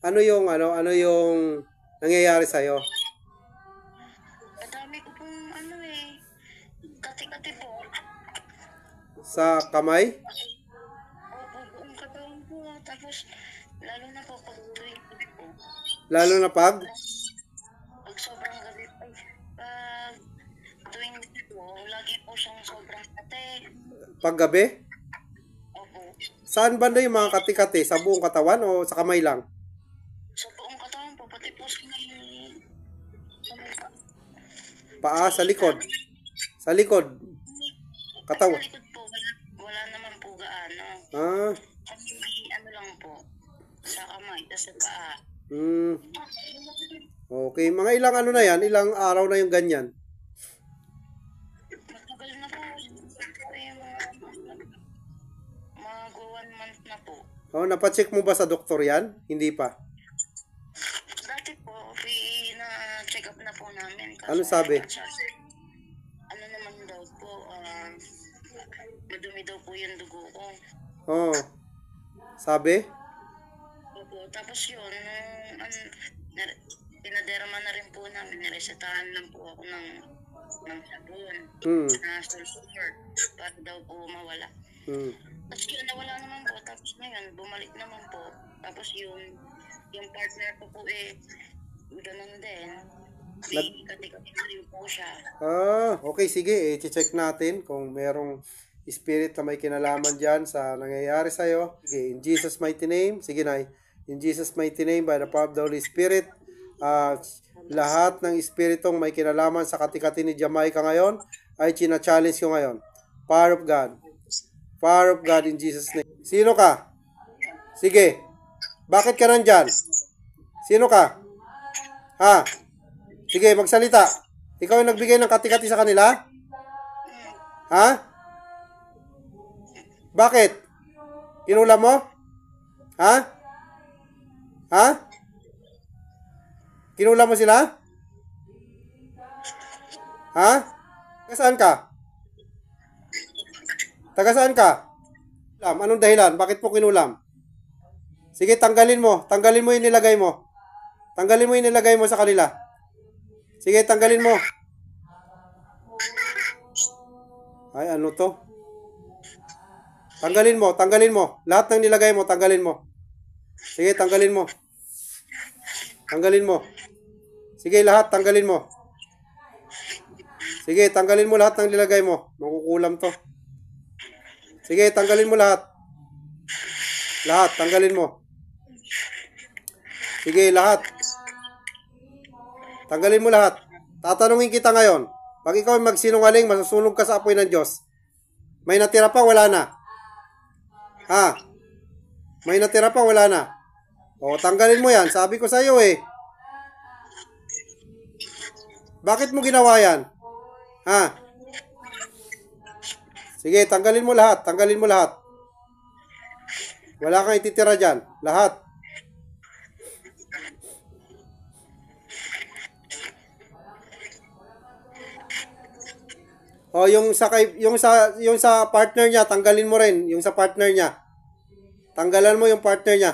ano yung nangyayari sa'yo? Madami ko pong kati-kati po. Sa kamay? Opo, buong katawan po. Tapos, lalo na po pag tuwing gabi po. Lalo na pag? Pag sobrang gabi po. Pag tuwing gabi po, lagi po siyang sobrang kate. Paggabi? Opo. Saan banda yung mga kati-kati? Sa buong katawan o sa kamay lang? Sa buong katawan po, pati po sa may Paa, sa likod? Sa likod? Sa Katawan? likod po, wala naman po gaano. Ah, Kasi may lang po. Sa kamay, tapos sa paa. hmm. Okay, mga ilang ano na yan? Ilang araw na yung ganyan? Matagal na po. Mga 1 month na po. Oh, napacheck mo ba sa doktor yan? Hindi pa. Dati po, na-check up na po namin. Kaso, Ano sabi? ano naman daw po, madumi daw po yung dugo ko. Oh, sabi? Opo, tapos yun, pinaderma na rin po namin, niresetahan lang po ako ng sabon na sulfur para daw po mawala. Tapos yun, nawala naman po. Tapos ngayon, bumalik naman po. Tapos yung partner ko po ganun din. May kati-kati na rin po siya. Okay, sige. I-check natin kung merong spirit na may kinalaman dyan sa nangyayari sa'yo. Sige, in Jesus' mighty name. Sige, Nay. In Jesus' mighty name, by the power of the Holy Spirit, lahat ng espiritong may kinalaman sa kati-kati ni Jamaica ngayon, ay china-challenge ko ngayon. Power of God. Power of God in Jesus' name. Sino ka? Sige. Bakit ka nandyan? Sino ka? Ha? Sige, magsalita. Ikaw yung nagbigay ng kati-kati sa kanila? Ha? Bakit? Kinulam mo? Ha? Ha? Kinulam mo sila? Ha? Taga saan ka? Taga saan ka? Anong dahilan? Bakit mo kinulam? Sige, tanggalin mo. Tanggalin mo yung nilagay mo. Tanggalin mo yung nilagay mo sa kanila. Sige, tanggalin mo. Ay, ano to? Tanggalin mo, tanggalin mo. Lahat ng nilagay mo, tanggalin mo. Sige, tanggalin mo. Tanggalin mo. Sige, lahat, tanggalin mo. Sige, tanggalin mo lahat ng nilagay mo. Makukulam to. Sige, tanggalin mo lahat. Lahat, tanggalin mo. Sige, lahat. Tanggalin mo lahat. Tatanungin kita ngayon. Pag ikaw ay magsinungaling, masusunog ka sa apoy ng Diyos. May natira pa, wala na. Ha? May natira pa, wala na. O, tanggalin mo yan. Sabi ko sa iyo eh. Bakit mo ginawa yan? Ha? Sige, tanggalin mo lahat. Tanggalin mo lahat. Wala kang ititira dyan. Lahat. O, yung sa partner niya, tanggalin mo rin. Yung sa partner niya. Tanggalan mo yung partner niya.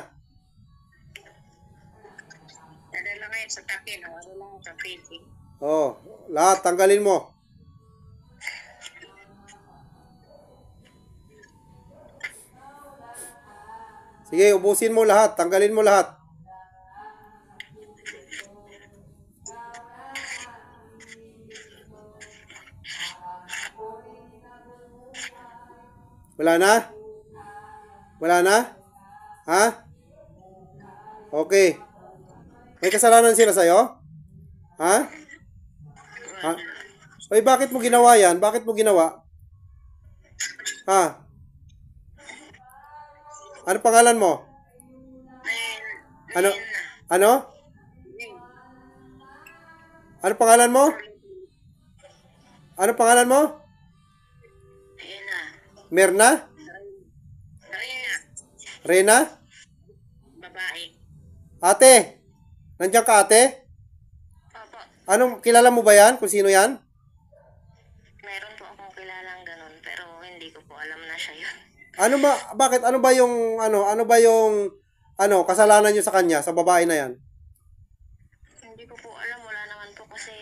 Nadala ngayon sa takin, wala lang sa Facebook. O, lahat, tanggalin mo. Sige, ubusin mo lahat. Tanggalin mo lahat. Wala na? Wala na? Ha? Okay. May kasalanan sila sa'yo? Ha? Ha? Oy, bakit mo ginawa yan? Bakit mo ginawa? Ha? Ano pangalan mo? Ano? Ano? Ano pangalan mo? Ano pangalan mo? Ayun na. Merna? Rina. Rena? Babae. Ate? Nandiyan ka ate? Opo. Anong, kilala mo ba yan? Kung sino yan? Meron po akong kilalang ganun, pero hindi ko po alam na siya yun. Ano ba, bakit, ano ba yung Ano, kasalanan nyo sa kanya, sa babae na yan? Hindi ko po alam, wala naman po kasi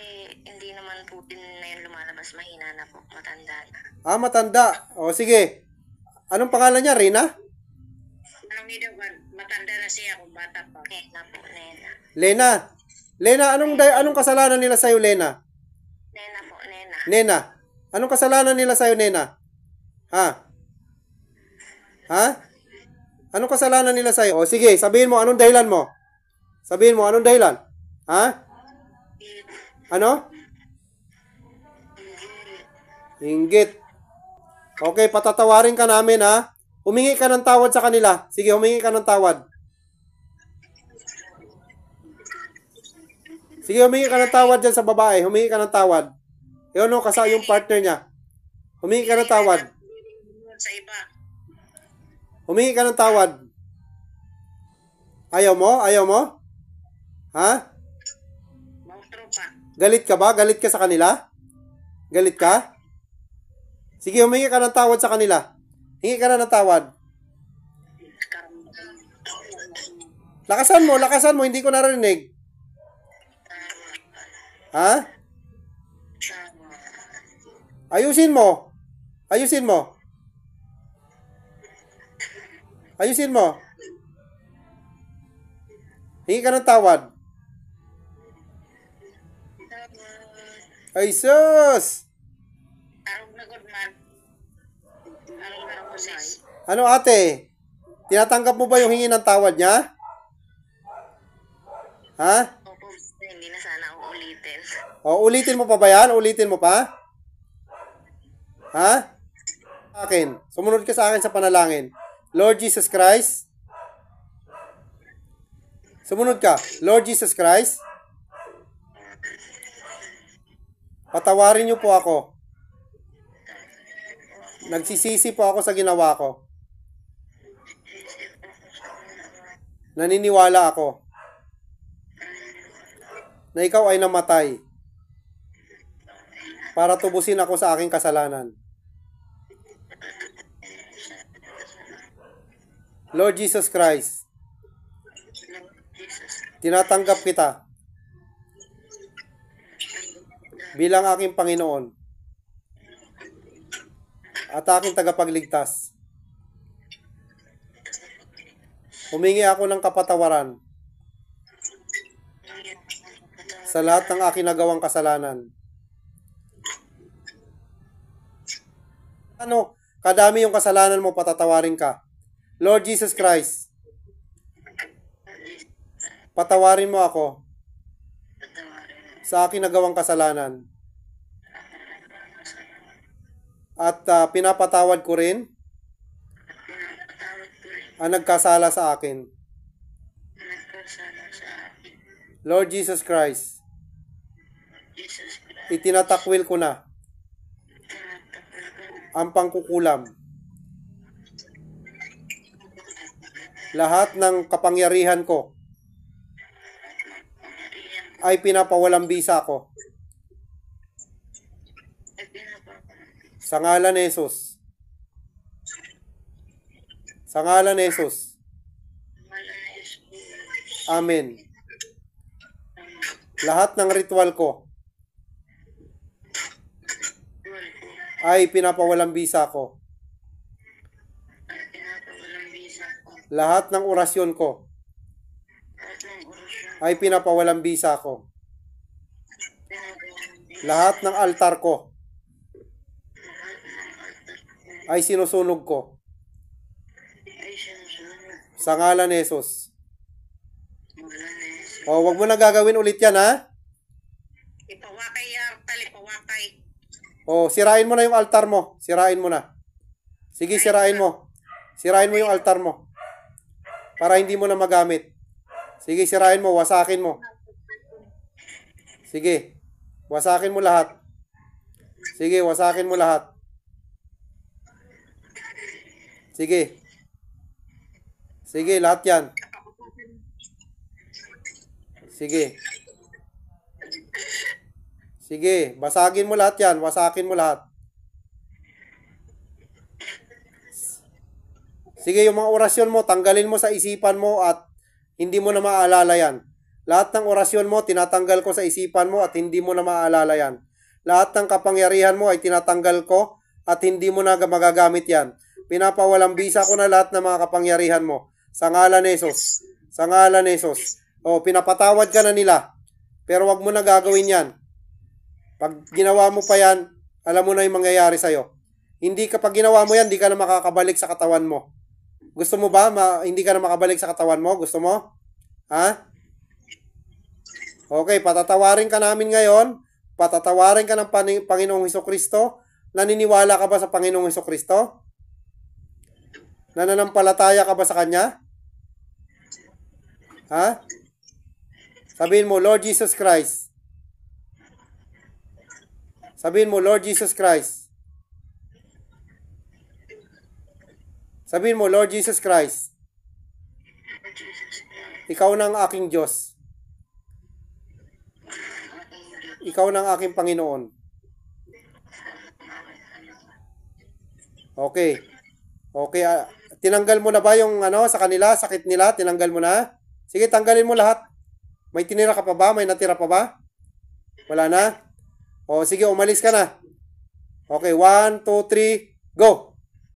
hindi naman po din na yun lumalabas. Mahina na po, matanda na. Ah, matanda. O, sige. Anong pangalan niya, Rina? Anong matanda na siya kung bata pa. Nena po, Nena. Lena. Lena, anong kasalanan nila sa'yo, Lena? Nena po, Nena. Nena. Anong kasalanan nila sa'yo, Nena? Ha? Ha? Anong kasalanan nila sa'yo? O, sige, sabihin mo, anong dahilan mo? Sabihin mo, anong dahilan? Ha? Ano? Inggit. Okay, patatawarin ka namin, ha? Humingi ka ng tawad sa kanila. Sige, humingi ka ng tawad. Sige, humingi ka ng tawad dyan sa babae. Humingi ka ng tawad. Yun, no, yung partner niya. Humingi ka ng tawad. Sa iba. Humingi ka ng tawad. Ayaw mo? Ayaw mo? Ha? Galit ka ba? Galit ka sa kanila? Galit ka? Sige, humingi ka ng tawad sa kanila. Hingi ka na ng tawad. Lakasan mo. Hindi ko narinig. Ha? Ayusin mo. Ayusin mo. Hingi ka ng tawad. Ay, sus! Ano, ate? Tinatanggap mo ba yung hingi ng tawad niya? Ha? Opo, hindi na sana uulitin. O, ulitin mo pa ba yan? Ulitin mo pa? Ha? Akin. Sumunod ka sa akin sa panalangin. Lord Jesus Christ. Sumunod ka. Lord Jesus Christ. Patawarin niyo po ako. Nagsisisi po ako sa ginawa ko. Naniniwala ako na ikaw ay namatay para tubusin ako sa aking kasalanan. Lord Jesus Christ, tinatanggap kita bilang aking Panginoon at aking tagapagligtas. Humingi ako ng kapatawaran sa lahat ng aking nagawang kasalanan. Ano, kadami yung kasalanan mo, patatawarin ka. Lord Jesus Christ, patawarin mo ako sa aking nagawang kasalanan. At pinapatawad ko rin ang nagkasala sa akin. Lord Jesus Christ, itinatakwil ko na ang pangkukulam. Lahat ng kapangyarihan ko ay pinapawalang bisa ko. Sa ngalan ni Jesus. Sa ngalan ni Jesus. Amen. Lahat ng ritual ko ay pinapawalang bisa ko. Lahat ng orasyon ko ay pinapawalang bisa ko. Lahat ng altar ko ay sinusunog ko. Sa ngalan ni Jesus. O, wag mo na gagawin ulit yan, ha? Ipawakay yartal, ipawakay. O, sirain mo na yung altar mo. Sirain mo na. Sige, sirain mo. Sirain mo yung altar mo. Para hindi mo na magamit. Sige, sirain mo. Wasakin mo. Sige. Wasakin mo lahat. Sige, wasakin mo lahat. Sige. Sige, lahat yan. Sige. Sige, basagin mo lahat yan. Wasakin mo lahat. Sige, yung mga orasyon mo, tanggalin mo sa isipan mo at hindi mo na maaalala yan. Lahat ng orasyon mo, tinatanggal ko sa isipan mo at hindi mo na maaalala yan. Lahat ng kapangyarihan mo ay tinatanggal ko at hindi mo na magagamit yan. Pinapawalang bisa ko na lahat ng mga kapangyarihan mo. Sa ngalan ni Jesus. Sa ngalan ni Jesus. O, pinapatawad ka na nila. Pero wag mo na gagawin yan. Pag ginawa mo pa yan, alam mo na yung mangyayari sa'yo. Hindi kapag ginawa mo yan, hindi ka na makakabalik sa katawan mo. Gusto mo ba? Hindi ka na makabalik sa katawan mo? Gusto mo? Ha? Okay, patatawarin ka namin ngayon. Patatawarin ka ng Panginoong Hesukristo. Naniniwala ka ba sa Panginoong Hesukristo? Nananampalataya ka ba sa Kanya? Ha? Sabihin mo, Lord Jesus Christ. Sabihin mo, Lord Jesus Christ. Sabihin mo, Lord Jesus Christ. Ikaw na ang aking Diyos. Ikaw na ang aking Panginoon. Okay. Okay. Tinanggal mo na ba yung sa kanila, sakit nila? Tinanggal mo na? Sige, tanggalin mo lahat. May tinira ka pa ba? May natira pa ba? Wala na? O, sige, umalis ka na. Okay, 1, 2, 3, go!